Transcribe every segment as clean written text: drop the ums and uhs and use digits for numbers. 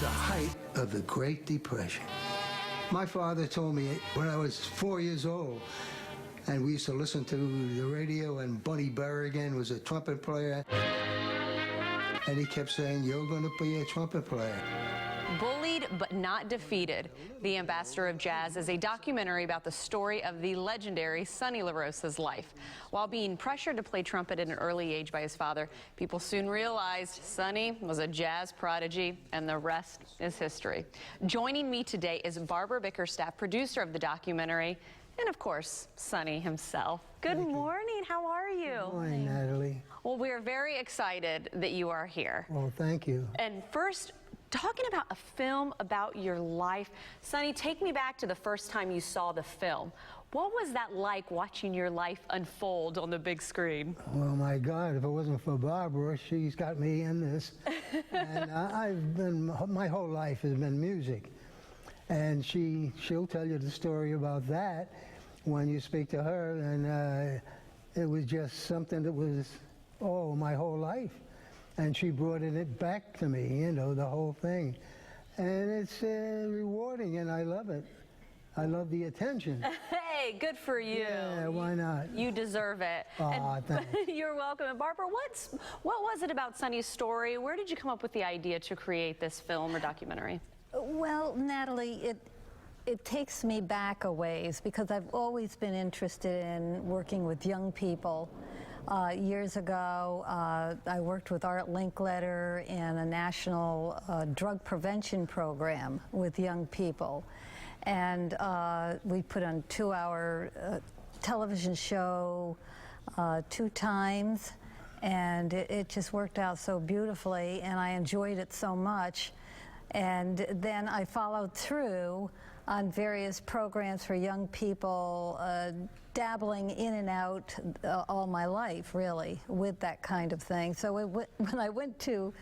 height of the Great Depression. My father told me when I was 4 years old, and we used to listen to the radio, and Bunny Berrigan was a trumpet player, and he kept saying, "You're going to be a trumpet player." Bullied but not defeated. The Ambassador of Jazz is a documentary about the story of the legendary Sonny LaRosa's life. While being pressured to play trumpet at an early age by his father, people soon realized Sonny was a jazz prodigy, and the rest is history. Joining me today is Barbara Bickerstaff, producer of the documentary, and of course, Sonny himself. Good morning. How are you? Good morning, Natalie. Well, we are very excited that you are here. Well, thank you. And first, talking about a film about your life, Sonny, take me back to the first time you saw the film. What was that like, watching your life unfold on the big screen? Well, my God, if it wasn't for Barbara, she's got me in this. And my whole life has been music. And she'll tell you the story about that when you speak to her. And it was just something that was, my whole life. And she brought it back to me, you know, the whole thing. And it's rewarding, and I love it. I love the attention. Hey, good for you. Yeah, why not? You deserve it. Oh, thanks. You're welcome. And Barbara, what was it about Sonny's story? Where did you come up with the idea to create this film or documentary? Well, Natalie, it takes me back a ways, because I've always been interested in working with young people. Years ago, I worked with Art Linkletter in a national drug prevention program with young people. And we put on a 2-hour television show 2 times, and it just worked out so beautifully, and I enjoyed it so much. And then I followed through on various programs for young people, dabbling in and out all my life, really, with that kind of thing. So when I went to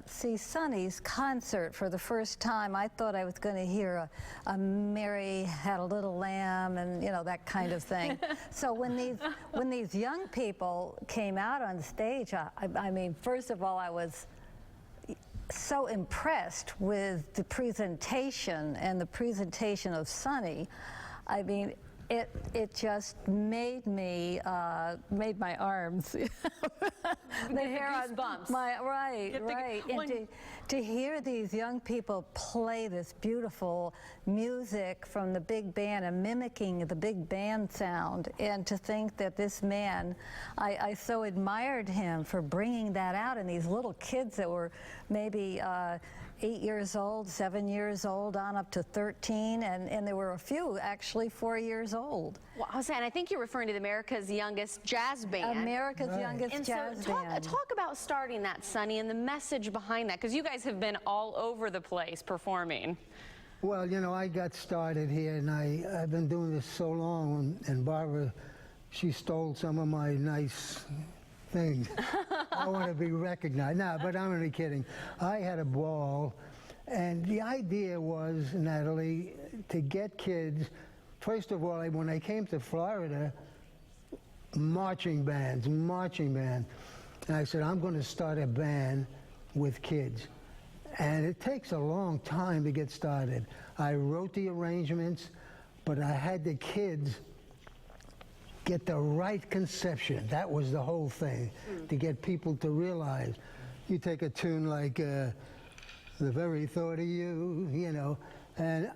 see Sonny's concert for the first time, I thought I was going to hear a Mary Had a Little Lamb and, you know, that kind of thing. So when these young people came out on stage, I mean, first of all, I was so impressed with the presentation and the presentation of Sonny. I mean, it just made me made my arms the hair on bumps. Right. And to hear these young people play this beautiful music from the big band and mimicking the big band sound, and to think that this man, I so admired him for bringing that out in these little kids that were maybe 8 years old, 7 years old, on up to 13, and there were a few actually 4 years old. Well, I was saying, I think you're referring to America's Youngest Jazz Band. America's Youngest Jazz Band. Talk about starting that, Sonny, and the message behind that, because you guys have been all over the place performing. Well, you know, I got started here, and I've been doing this so long, and Barbara, she stole some of my nice things. I want to be recognized. No, but I'm only kidding. I had a ball, and the idea was, Natalie, to get kids. First of all, when I came to Florida, marching band. And I said, I'm going to start a band with kids. And it takes a long time to get started. I wrote the arrangements, but I had the kids get the right conception. That was the whole thing, to get people to realize. You take a tune like The Very Thought of You, you know, and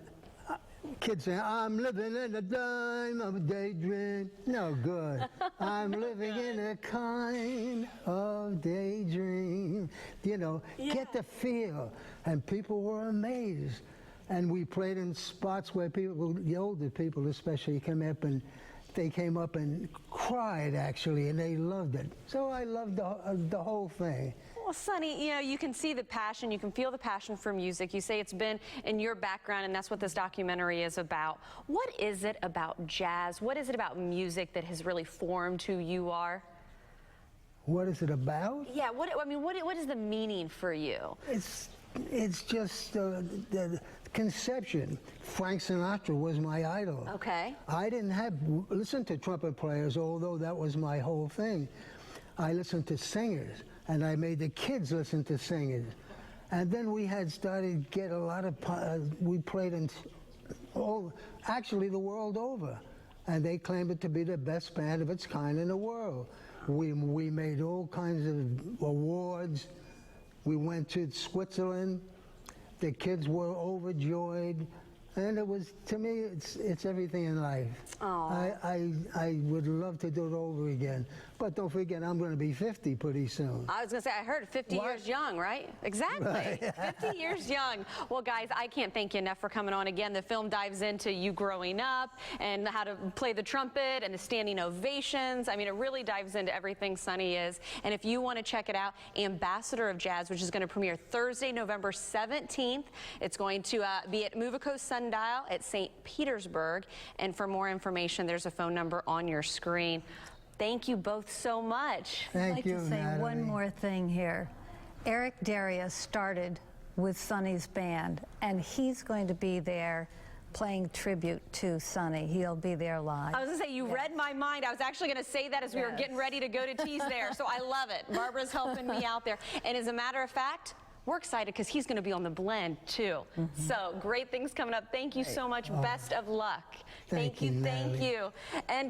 kids say, I'm living in a dime of a daydream. No good. I'm living in a kind of daydream. You know, get the feel. And people were amazed. And we played in spots where people, the older people especially, they came up and cried, actually, and they loved it. So I loved the whole thing. Well, Sonny, you know, you can see the passion, you can feel the passion for music. You say it's been in your background, and that's what this documentary is about. What is it about jazz? What is it about music that has really formed who you are? What is it about? Yeah, what is the meaning for you? It's just the conception. Frank Sinatra was my idol. Okay. I didn't listen to trumpet players, although that was my whole thing. I listened to singers, and I made the kids listen to singers. And then we had started to get a lot of, we played in, actually the world over. And they claimed it to be the best band of its kind in the world. We made all kinds of awards. We went to Switzerland. The kids were overjoyed. And it was, to me, it's everything in life. I would love to do it over again. But don't forget, I'm going to be 50 pretty soon. I was going to say, I heard 50 years young, right? Exactly. Right. 50 years young. Well, guys, I can't thank you enough for coming on again. The film dives into you growing up and how to play the trumpet and the standing ovations. I mean, it really dives into everything Sonny is. And if you want to check it out, Ambassador of Jazz, which is going to premiere Thursday, November 17th. It's going to be at Movico Sundial at St. Petersburg. And for more information, there's a phone number on your screen. Thank you both so much. Thank you, I'd like to say Natalie. one more thing here. Eric Darius started with Sonny's band, and he's going to be there playing tribute to Sonny. He'll be there live. I was going to say, you read my mind. I was actually going to say that as we were getting ready to go to tease there. So I love it. Barbara's helping me out there. And as a matter of fact, we're excited because he's going to be on the blend, too. So great things coming up. Thank you so much. Best of luck. Thank you, Thank you. And